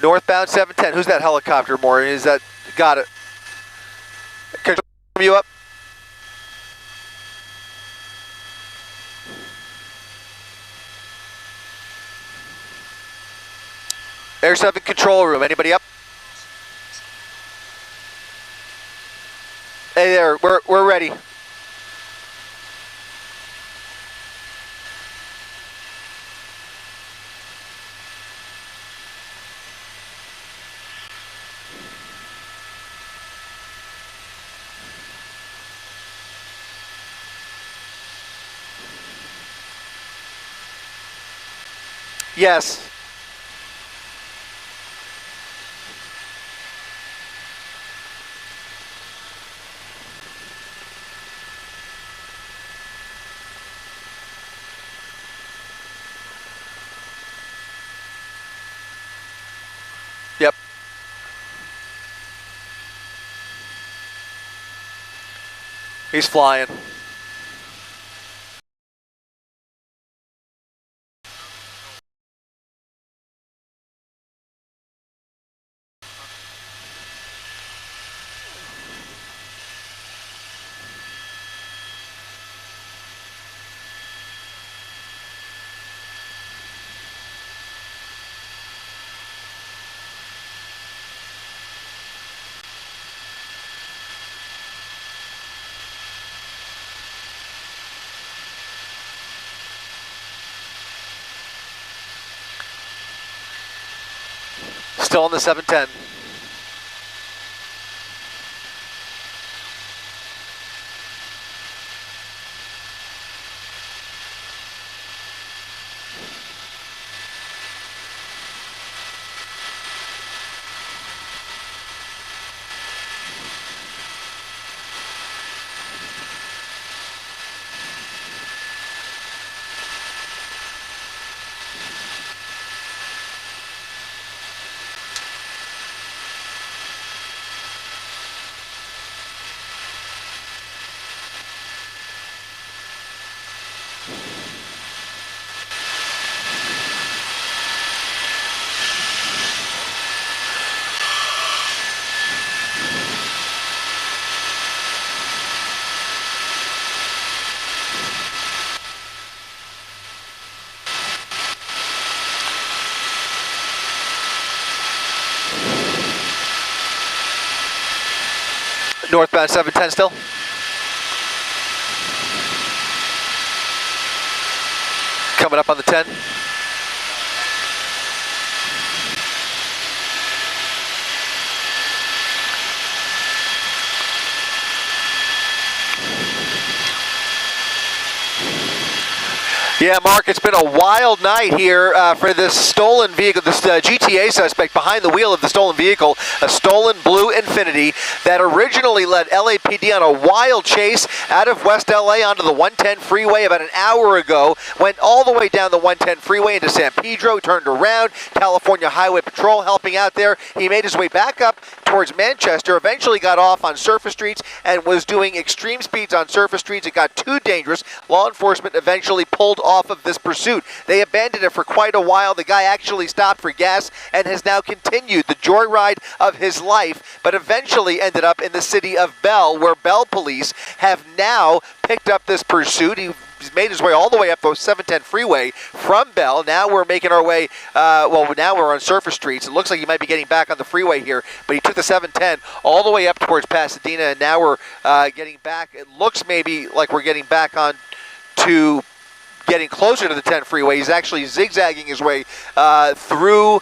Northbound 710. Who's that helicopter, Maureen? Is that... Got it. Can you up? Air 7 control room. Anybody up? Hey there. We're ready. Yes. Yep. He's flying. Still on the 710. Northbound 710 still. Coming up on the 10. Yeah, Mark, it's been a wild night here for this stolen vehicle, this GTA suspect behind the wheel of the stolen vehicle, a stolen blue Infiniti that originally led LAPD on a wild chase out of West LA onto the 110 freeway about an hour ago, went all the way down the 110 freeway into San Pedro, turned around, California Highway Patrol helping out there. He made his way back up towards Manchester, eventually got off on surface streets and was doing extreme speeds on surface streets. It got too dangerous. Law enforcement eventually pulled off of this pursuit. They abandoned it for quite a while. The guy actually stopped for gas and has now continued the joyride of his life, but eventually ended up in the city of Bell, where Bell police have now picked up this pursuit. He's made his way all the way up the 710 freeway from Bell. Now we're making our way, well, now we're on surface streets. It looks like he might be getting back on the freeway here, but he took the 710 all the way up towards Pasadena, and now we're getting back. It looks maybe like we're getting back on to getting closer to the 10 freeway. He's actually zigzagging his way through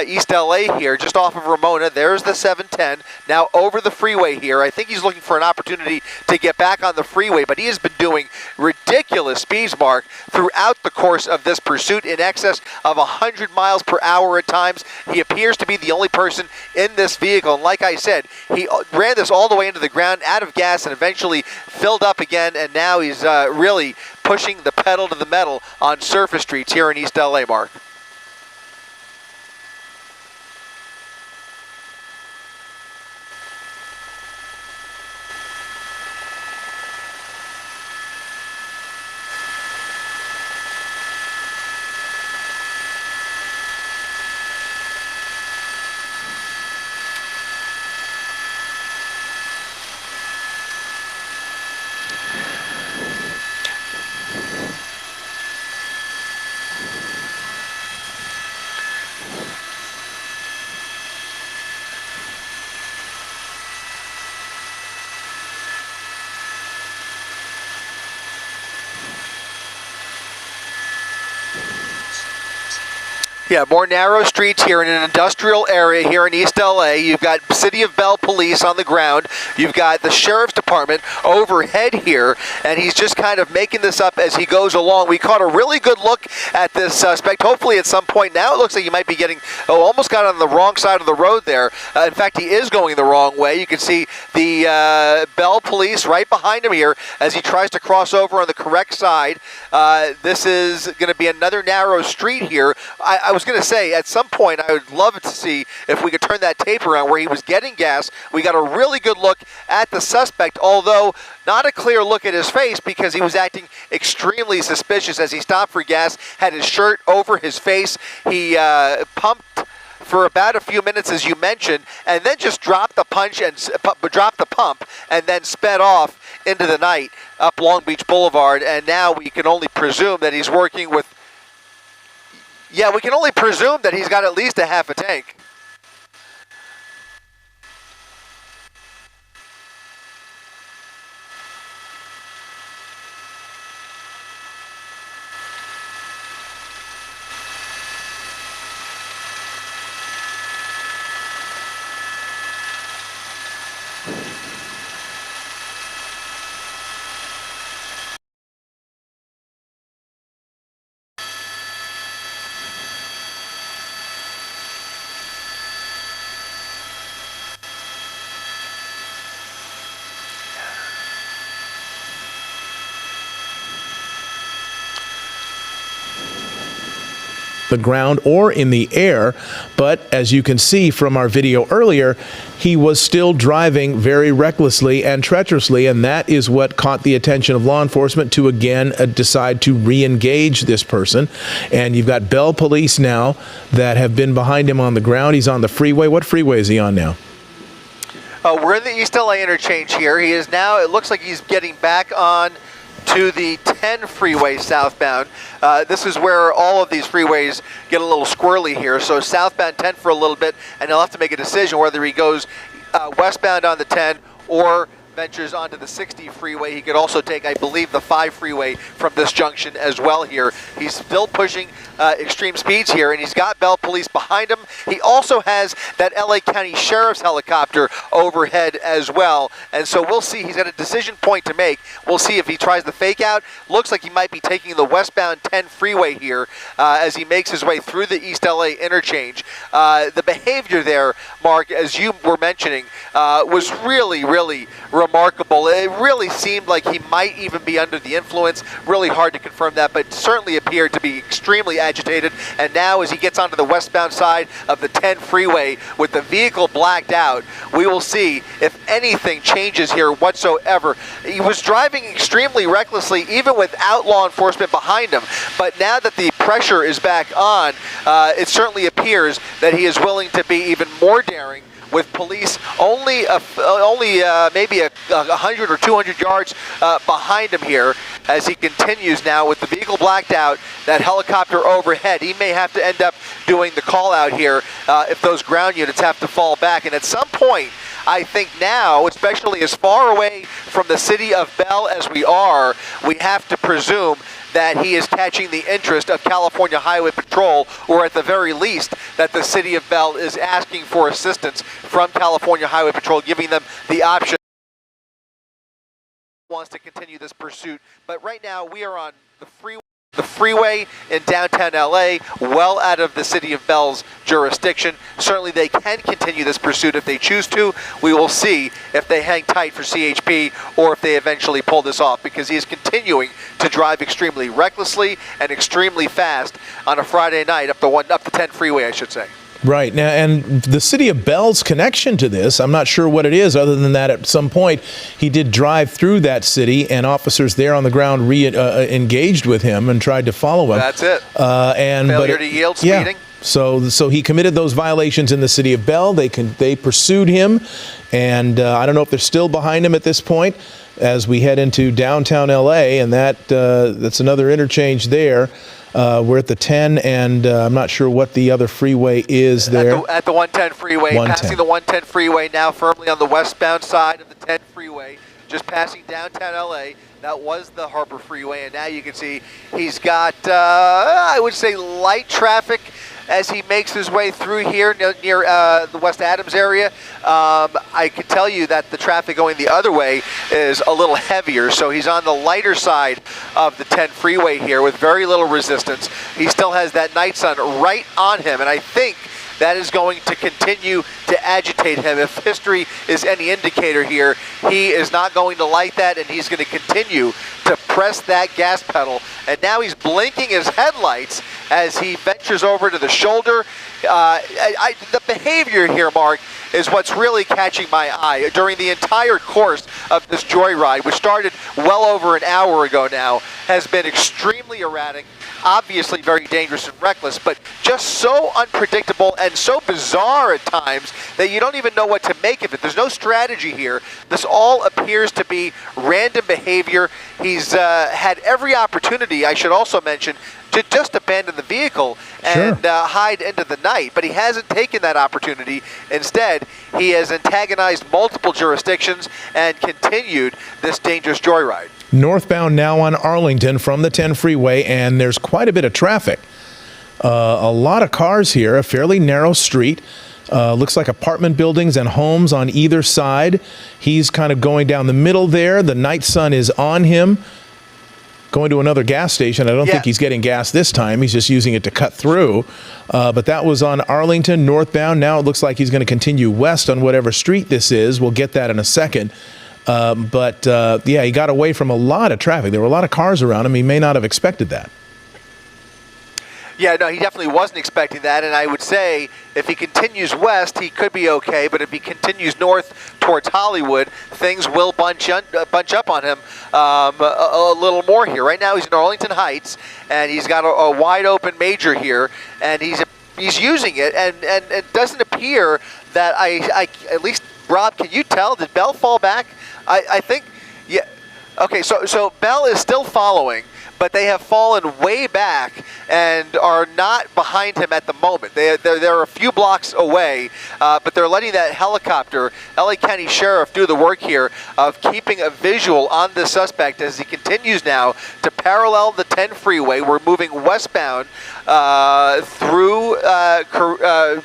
East LA here, just off of Ramona. There's the 710, now over the freeway here. I think he's looking for an opportunity to get back on the freeway, but he has been doing ridiculous speeds, Mark, throughout the course of this pursuit, in excess of 100 miles per hour at times. He appears to be the only person in this vehicle, and like I said, he ran this all the way into the ground, out of gas, and eventually filled up again, and now he's really pushing the pedal to the metal on surface streets here in East LA, Mark. Yeah, more narrow streets here in an industrial area here in East LA. You've got City of Bell police on the ground. You've got the sheriff's department overhead here, and he's just kind of making this up as he goes along. We caught a really good look at this suspect. Hopefully at some point now it looks like he might be getting, almost got on the wrong side of the road there. In fact, he is going the wrong way. You can see the Bell police right behind him here as he tries to cross over on the correct side. This is going to be another narrow street here. I was going to say, at some point, I would love to see if we could turn that tape around where he was getting gas. We got a really good look at the suspect, although not a clear look at his face because he was acting extremely suspicious as he stopped for gas, had his shirt over his face. He pumped for about a few minutes, as you mentioned, and then just dropped the pump and then sped off into the night up Long Beach Boulevard. And now we can only presume that he's working with, yeah, we can only presume that he's got at least a half a tank. The ground or in the air, but as you can see from our video earlier, he was still driving very recklessly and treacherously, and that is what caught the attention of law enforcement to again decide to re-engage this person. And you've got Bell police now that have been behind him on the ground. He's on the freeway. What freeway is he on now? We're in the East LA interchange here. He is now, it looks like he's getting back on to the 10 freeway southbound. This is where all of these freeways get a little squirrely here. So southbound 10 for a little bit, and he'll have to make a decision whether he goes westbound on the 10 or ventures onto the 60 freeway. He could also take, I believe, the 5 freeway from this junction as well here. He's still pushing extreme speeds here, and he's got Bell police behind him. He also has that LA County Sheriff's helicopter overhead as well. And so we'll see. He's got a decision point to make. We'll see if he tries the fake out. Looks like he might be taking the westbound 10 freeway here as he makes his way through the East LA interchange. The behavior there, Mark, as you were mentioning, was really, really remarkable. It really seemed like he might even be under the influence. Really hard to confirm that, but certainly appeared to be extremely agitated. And now as he gets onto the westbound side of the 10 freeway with the vehicle blacked out, we will see if anything changes here whatsoever. He was driving extremely recklessly even without law enforcement behind him, but now that the pressure is back on, it certainly appears that he is willing to be even more daring, with police only maybe 100 or 200 yards behind him here as he continues now with the vehicle blacked out, that helicopter overhead. He may have to end up doing the call out here if those ground units have to fall back. And at some point, I think now, especially as far away from the city of Bell as we are, we have to presume that he is catching the interest of California Highway Patrol, or at the very least, that the city of Bell is asking for assistance from California Highway Patrol, giving them the option wants to continue this pursuit. But right now, we are on the freeway in downtown LA, well out of the city of Bell's jurisdiction. Certainly they can continue this pursuit if they choose to. We will see if they hang tight for CHP or if they eventually pull this off, because he is continuing to drive extremely recklessly and extremely fast on a Friday night up the 10 freeway, I should say. Right. Now, and the city of Bell's connection to this, I'm not sure what it is, other than that at some point he did drive through that city and officers there on the ground engaged with him and tried to follow him. That's it. Failure to yield, speeding. Yeah. So he committed those violations in the city of Bell. They pursued him, and I don't know if they're still behind him at this point as we head into downtown LA, and that's another interchange there. We're at the 10, and I'm not sure what the other freeway is there. At the 110 freeway, 110. Passing the 110 freeway now firmly on the westbound side of the 10 freeway, just passing downtown LA. That was the Harbor Freeway, and now you can see he's got, I would say, light traffic as he makes his way through here near the West Adams area. I can tell you that the traffic going the other way is a little heavier, so he's on the lighter side of the 10 freeway here with very little resistance. He still has that night sun right on him, and I think that is going to continue to agitate him. If history is any indicator here, he is not going to like that, and he's going to continue to press that gas pedal. And now he's blinking his headlights as he ventures over to the shoulder. The behavior here, Mark, is what's really catching my eye. During the entire course of this joyride, which started well over an hour ago now, has been extremely erratic, obviously very dangerous and reckless, but just so unpredictable and so bizarre at times that you don't even know what to make of it. There's no strategy here. This all appears to be random behavior. He's had every opportunity, I should also mention, to just abandon the vehicle and hide into the night, but he hasn't taken that opportunity. Instead, he has antagonized multiple jurisdictions and continued this dangerous joyride. Northbound now on Arlington from the 10 freeway, and there's quite a bit of traffic. A lot of cars here, a fairly narrow street. Looks like apartment buildings and homes on either side. He's kind of going down the middle there. The night sun is on him. Going to another gas station. I don't think he's getting gas this time. He's just using it to cut through. But that was on Arlington, northbound. Now it looks like he's going to continue west on whatever street this is. We'll get that in a second. Yeah, he got away from a lot of traffic. There were a lot of cars around him. He may not have expected that. Yeah, no, he definitely wasn't expecting that, and I would say if he continues west, he could be okay, but if he continues north towards Hollywood, things will bunch up on him a little more here. Right now he's in Arlington Heights, and he's got a wide-open major here, and he's using it, and it doesn't appear that at least, Rob, can you tell, did Bell fall back? I think, yeah. Okay, so Bell is still following, but they have fallen way back and are not behind him at the moment. They're a few blocks away, but they're letting that helicopter, LA County Sheriff, do the work here of keeping a visual on the suspect as he continues now to parallel the 10 freeway. We're moving westbound through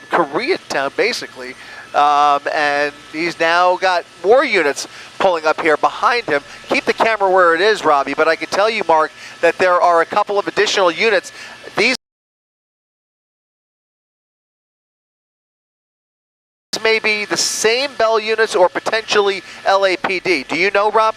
Koreatown, basically. And he's now got more units pulling up here behind him. Keep the camera where it is, Robbie, but I can tell you, Mark, that there are a couple of additional units. These may be the same Bell units or potentially LAPD. Do you know, Rob?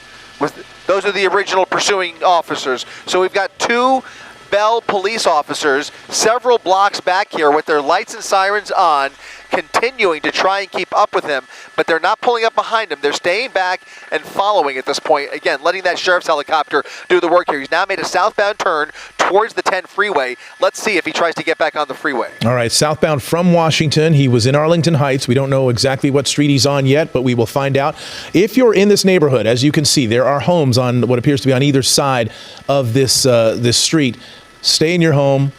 Those are the original pursuing officers. So we've got two Bell police officers several blocks back here with their lights and sirens on, continuing to try and keep up with him, but they're not pulling up behind him. They're staying back and following at this point. Again, letting that sheriff's helicopter do the work here. He's now made a southbound turn towards the 10 freeway. Let's see if he tries to get back on the freeway. All right, southbound from Washington. He was in Arlington Heights. We don't know exactly what street he's on yet, but we will find out. If you're in this neighborhood, as you can see, there are homes on what appears to be on either side of this this street. Stay in your home.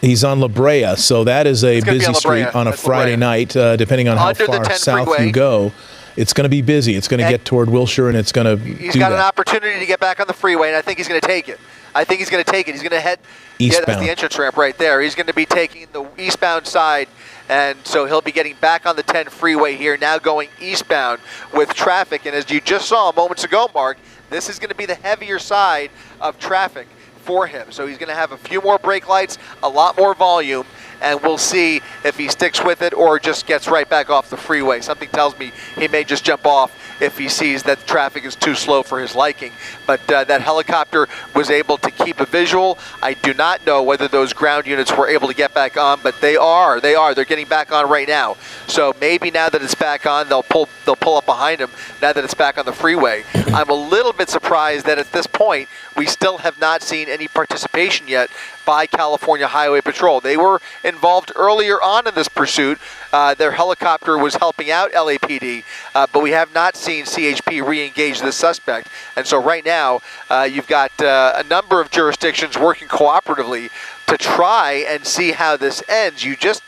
He's on La Brea, so that is a busy street on a Friday night, depending on how far south you go. It's going to be busy. It's going to get toward Wilshire, and it's going to He's got an opportunity to get back on the freeway, and I think he's going to take it. He's going to head eastbound. Yeah, that's the entrance ramp right there. He's going to be taking the eastbound side, and so he'll be getting back on the 10 freeway here, now going eastbound with traffic. And as you just saw moments ago, Mark, this is going to be the heavier side of traffic for him. So he's going to have a few more brake lights, a lot more volume, and we'll see if he sticks with it or just gets right back off the freeway. Something tells me he may just jump off if he sees that the traffic is too slow for his liking. But that helicopter was able to keep a visual. I do not know whether those ground units were able to get back on, but they are. They're getting back on right now. So maybe now that it's back on, they'll pull up behind him now that it's back on the freeway. I'm a little bit surprised that at this point we still have not seen any participation yet by California Highway Patrol. They were involved earlier on in this pursuit. Their helicopter was helping out LAPD, but we have not seen CHP re-engage this suspect. And so right now, you've got a number of jurisdictions working cooperatively to try and see how this ends. You just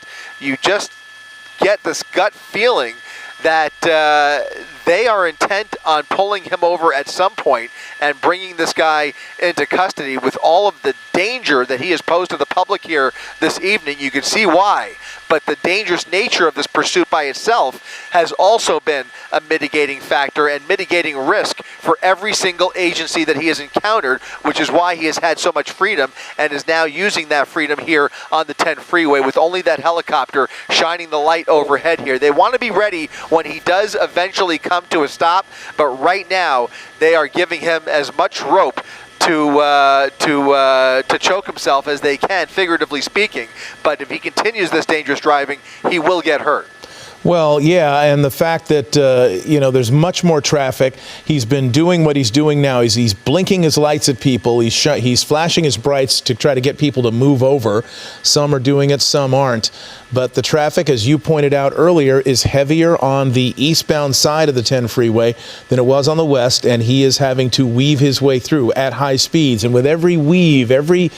get this gut feeling that They are intent on pulling him over at some point and bringing this guy into custody with all of the danger that he has posed to the public here this evening. You can see why. But the dangerous nature of this pursuit by itself has also been a mitigating factor and mitigating risk for every single agency that he has encountered, which is why he has had so much freedom and is now using that freedom here on the 10 freeway with only that helicopter shining the light overhead here. They want to be ready when he does eventually come to a stop, but right now they are giving him as much rope to choke himself as they can, figuratively speaking. But if he continues this dangerous driving, he will get hurt. Well, yeah, and the fact that, there's much more traffic. He's been doing what he's doing now. He's blinking his lights at people. He's flashing his brights to try to get people to move over. Some are doing it, some aren't. But the traffic, as you pointed out earlier, is heavier on the eastbound side of the 10 freeway than it was on the west, and he is having to weave his way through at high speeds. And with every weave, every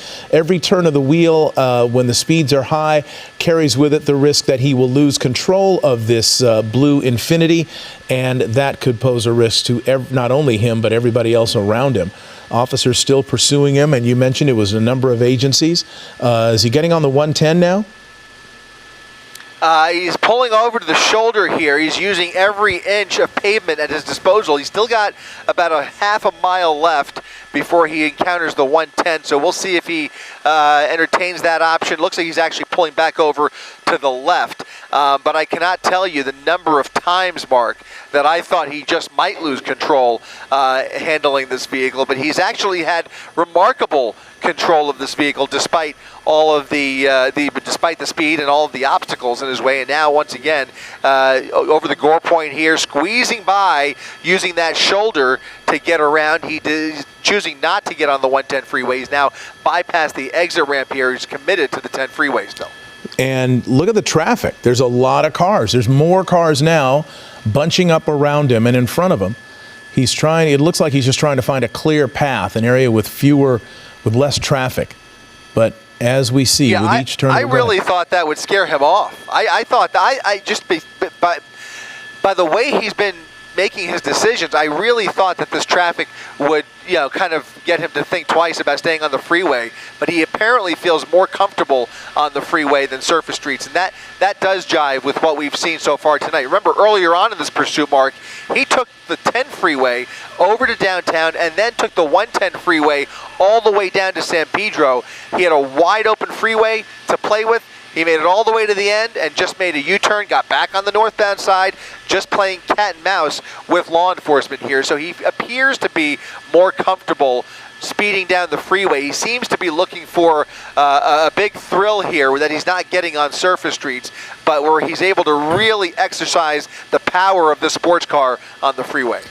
turn of the wheel, when the speeds are high, carries with it the risk that he will lose control of this blue Infinity, and that could pose a risk to not only him, but everybody else around him. Officers still pursuing him, and you mentioned it was a number of agencies. Is he getting on the 110 now? He's pulling over to the shoulder here. He's using every inch of pavement at his disposal. He's still got about a half a mile left before he encounters the 110. So we'll see if he entertains that option. Looks like he's actually pulling back over to the left. But I cannot tell you the number of times, Mark, that I thought he just might lose control handling this vehicle. But he's actually had remarkable control of this vehicle despite all of despite the speed and all of the obstacles in his way. And now once again over the gore point here, squeezing by using that shoulder to get around. He's choosing not to get on the 110 freeway. He's now bypassed the exit ramp here. He's committed to the 10 freeway still. And look at the traffic. There's a lot of cars. There's more cars now bunching up around him and in front of him. It looks like he's just trying to find a clear path, an area with less traffic. But as we see with each turn, I really thought that would scare him off. I thought by the way he's been making his decisions, I really thought that this traffic would, kind of get him to think twice about staying on the freeway. But he apparently feels more comfortable on the freeway than surface streets, and that does jive with what we've seen so far tonight. Remember earlier on in this pursuit, Mark, he took the 10 freeway over to downtown and then took the 110 freeway all the way down to San Pedro. He had a wide open freeway to play with. He made it all the way to the end and just made a U-turn, got back on the northbound side, just playing cat and mouse with law enforcement here. So he appears to be more comfortable speeding down the freeway. He seems to be looking for a big thrill here that he's not getting on surface streets, but where he's able to really exercise the power of the sports car on the freeway.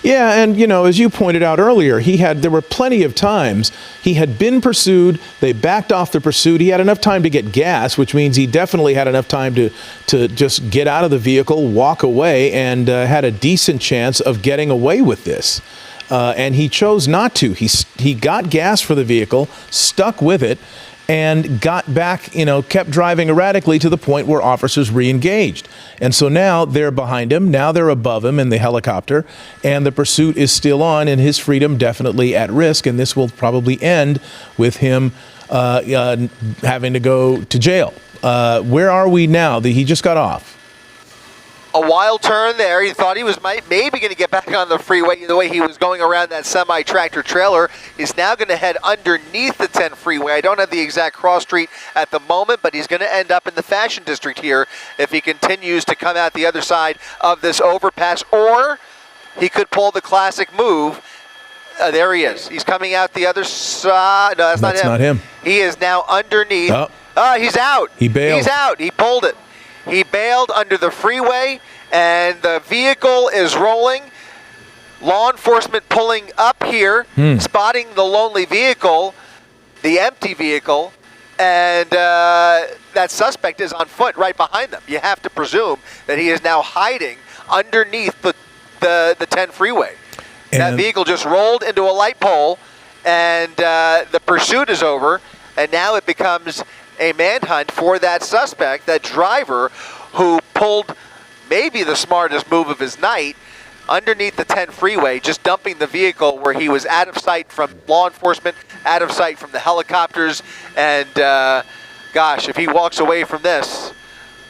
Yeah, and as you pointed out earlier, there were plenty of times he had been pursued, they backed off the pursuit, he had enough time to get gas, which means he definitely had enough time to just get out of the vehicle, walk away, and had a decent chance of getting away with this. And he chose not to. He got gas for the vehicle, stuck with it, and got back, kept driving erratically to the point where officers re-engaged. And so now they're behind him, now they're above him in the helicopter, and the pursuit is still on, and his freedom definitely at risk, and this will probably end with him having to go to jail. Where are we now? He just got off. A wild turn there. He thought he was maybe going to get back on the freeway the way he was going around that semi-tractor trailer. He's now going to head underneath the 10 freeway. I don't have the exact cross street at the moment, but he's going to end up in the Fashion District here if he continues to come out the other side of this overpass, or he could pull the classic move. There he is. He's coming out the other side. No, that's not him. He is now underneath. He's out. He bailed. He's out. He pulled it. He bailed under the freeway, and the vehicle is rolling. Law enforcement pulling up here, spotting the lonely vehicle, the empty vehicle, and that suspect is on foot right behind them. You have to presume that he is now hiding underneath the 10 freeway. And that vehicle just rolled into a light pole, and the pursuit is over, and now it becomes a manhunt for that suspect, that driver who pulled maybe the smartest move of his night underneath the 10 freeway, just dumping the vehicle where he was out of sight from law enforcement, out of sight from the helicopters, and gosh, if he walks away from this,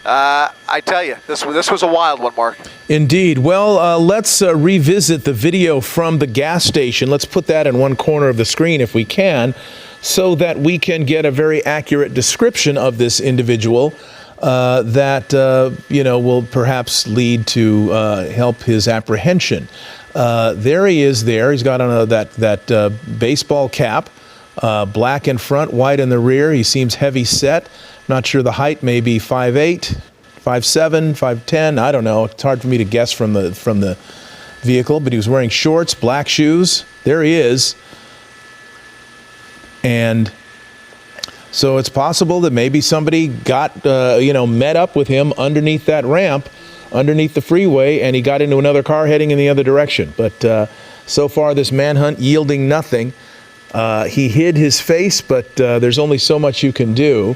I tell you, this was a wild one, Mark. Indeed. Well, let's revisit the video from the gas station. Let's put that in one corner of the screen if we can, so that we can get a very accurate description of this individual that will perhaps lead to help his apprehension. There he is. There he's got on that baseball cap, black in front, white in the rear. He seems heavy set. Not sure the height, maybe 5'8", 5'7", 5'10". I don't know. It's hard for me to guess from the vehicle. But he was wearing shorts, black shoes. There he is. And so it's possible that maybe somebody got, met up with him underneath that ramp, underneath the freeway, and he got into another car heading in the other direction. But so far, this manhunt yielding nothing. He hid his face, but there's only so much you can do.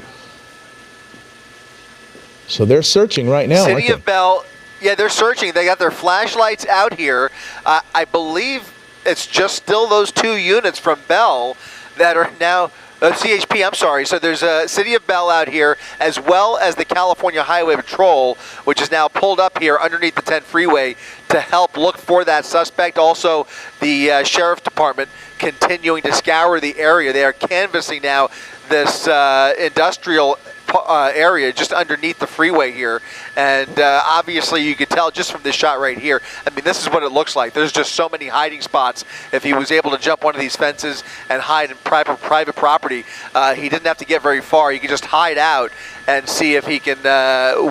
So they're searching right now. City of Bell, yeah, they're searching. They got their flashlights out here. I believe it's just still those 2 units from Bell that are now, CHP, I'm sorry. So there's a City of Bell out here, as well as the California Highway Patrol, which is now pulled up here underneath the 10 freeway to help look for that suspect. Also, the Sheriff's Department continuing to scour the area. They are canvassing now this industrial area just underneath the freeway here, and obviously you could tell just from this shot right here. I mean, this is what it looks like. There's just so many hiding spots. If he was able to jump one of these fences and hide in private property, he didn't have to get very far. He could just hide out and see if he can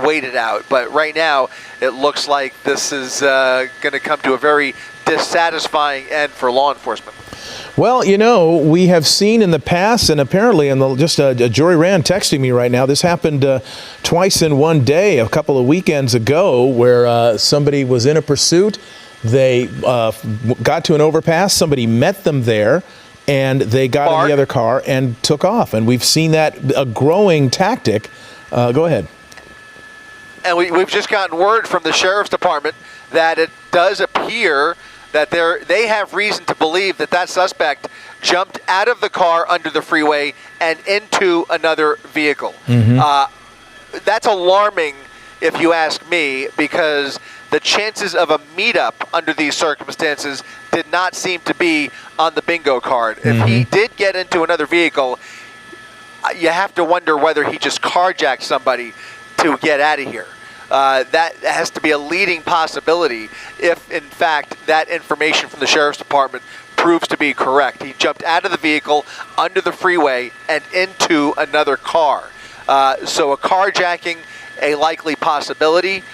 wait it out. But right now, it looks like this is going to come to a very dissatisfying end for law enforcement. Well, we have seen in the past, and apparently, just Jory Rand texting me right now, this happened twice in one day, a couple of weekends ago, where somebody was in a pursuit. They got to an overpass. Somebody met them there, and they got in the other car and took off. And we've seen that a growing tactic. Go ahead. And we've just gotten word from the Sheriff's Department that it does appear that they have reason to believe that suspect jumped out of the car under the freeway and into another vehicle. Mm-hmm. That's alarming, if you ask me, because the chances of a meetup under these circumstances did not seem to be on the bingo card. Mm-hmm. If he did get into another vehicle, you have to wonder whether he just carjacked somebody to get out of here. That has to be a leading possibility if, in fact, that information from the Sheriff's Department proves to be correct. He jumped out of the vehicle, under the freeway, and into another car. So a carjacking, a likely possibility.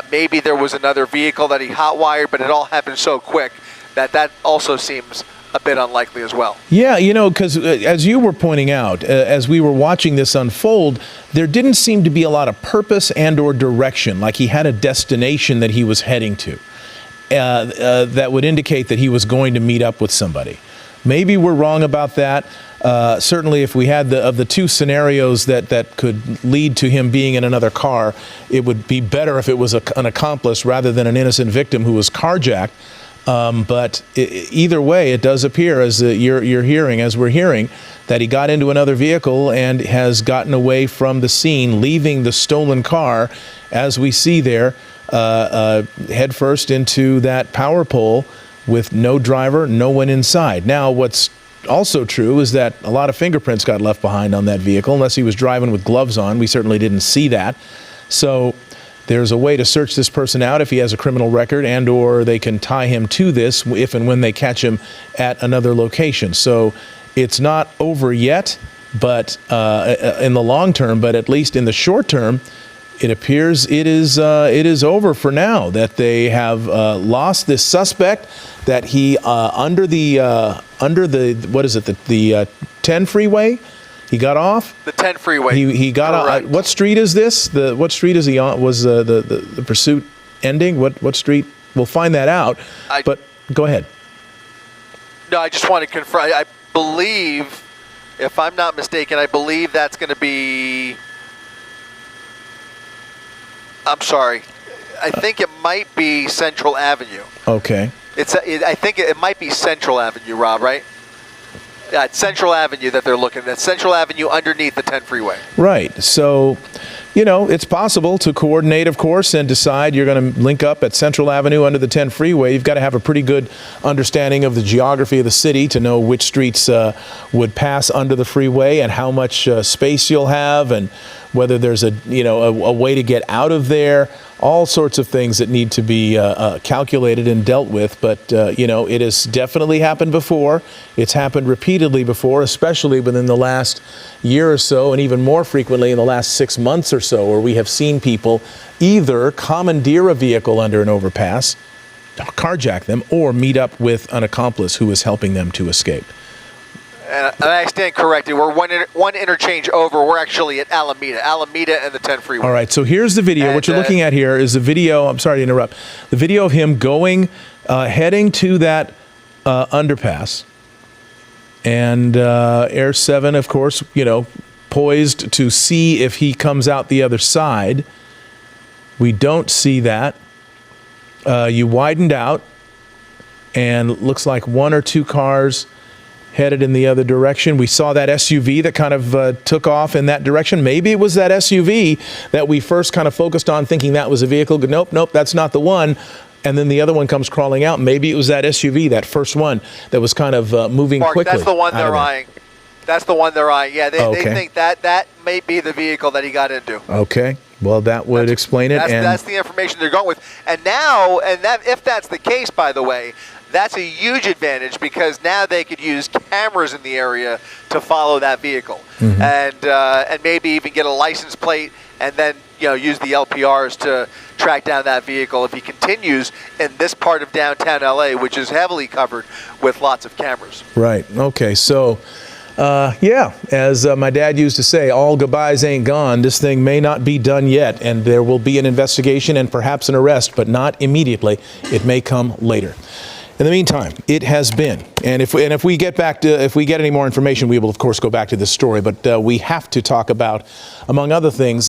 Maybe there was another vehicle that he hotwired, but it all happened so quick that also seems a bit unlikely as well. Yeah, because as you were pointing out, as we were watching this unfold, there didn't seem to be a lot of purpose and or direction, like he had a destination that he was heading to that would indicate that he was going to meet up with somebody. Maybe we're wrong about that. Certainly, if we had of the 2 scenarios that could lead to him being in another car, it would be better if it was an accomplice rather than an innocent victim who was carjacked. But either way, it does appear, as we're hearing, that he got into another vehicle and has gotten away from the scene, leaving the stolen car, as we see there, headfirst into that power pole with no driver, no one inside. Now, what's also true is that a lot of fingerprints got left behind on that vehicle, unless he was driving with gloves on. We certainly didn't see that. So there's a way to search this person out if he has a criminal record, and or they can tie him to this if and when they catch him at another location. So it's not over yet, but in the long term, but at least in the short term, it appears it is over for now, that they have lost this suspect, that he under the what is it, the 10 freeway, he got off. The 10 freeway. He got off. Right. What street is this? What street is he on? Was the pursuit ending? What street? We'll find that out. But go ahead. No, I just want to confirm. I believe, if I'm not mistaken, I believe that's going to be. I'm sorry. I think it might be Central Avenue. Okay. I think it might be Central Avenue, Rob, right? Yeah, it's Central Avenue that they're looking at. Central Avenue underneath the 10 freeway. Right. So, it's possible to coordinate, of course, and decide you're going to link up at Central Avenue under the 10 freeway. You've got to have a pretty good understanding of the geography of the city to know which streets would pass under the freeway and how much space you'll have and whether there's a way to get out of there. All sorts of things that need to be calculated and dealt with. But, it has definitely happened before. It's happened repeatedly before, especially within the last year or so, and even more frequently in the last 6 months or so, where we have seen people either commandeer a vehicle under an overpass, carjack them, or meet up with an accomplice who is helping them to escape. And I stand corrected. We're one interchange over. We're actually at Alameda and the 10 freeway. All right, so here's the video. And, what you're looking at here is the video. I'm sorry to interrupt. The video of him heading to that underpass. And Air 7, of course, poised to see if he comes out the other side. We don't see that. You widened out, and looks like one or two cars headed in the other direction. We saw that SUV that kind of took off in that direction. Maybe it was that SUV that we first kind of focused on, thinking that was a vehicle. Nope, that's not the one. And then the other one comes crawling out. Maybe it was that SUV, that first one, that was kind of moving Mark, quickly. That's the one they're eyeing. That's the one they're eyeing. Yeah, they think that may be the vehicle that he got into. Okay. Well, that would explain it. That's the information they're going with. And now, if that's the case, by the way, that's a huge advantage because now they could use cameras in the area to follow that vehicle, and maybe even get a license plate, and then use the LPRs to track down that vehicle if he continues in this part of downtown LA, which is heavily covered with lots of cameras. Right. Okay. So, as my dad used to say, all goodbyes ain't gone. This thing may not be done yet, and there will be an investigation and perhaps an arrest, but not immediately. It may come later. In the meantime, it has been, and if we get any more information, we will of course go back to this story. But we have to talk about, among other things,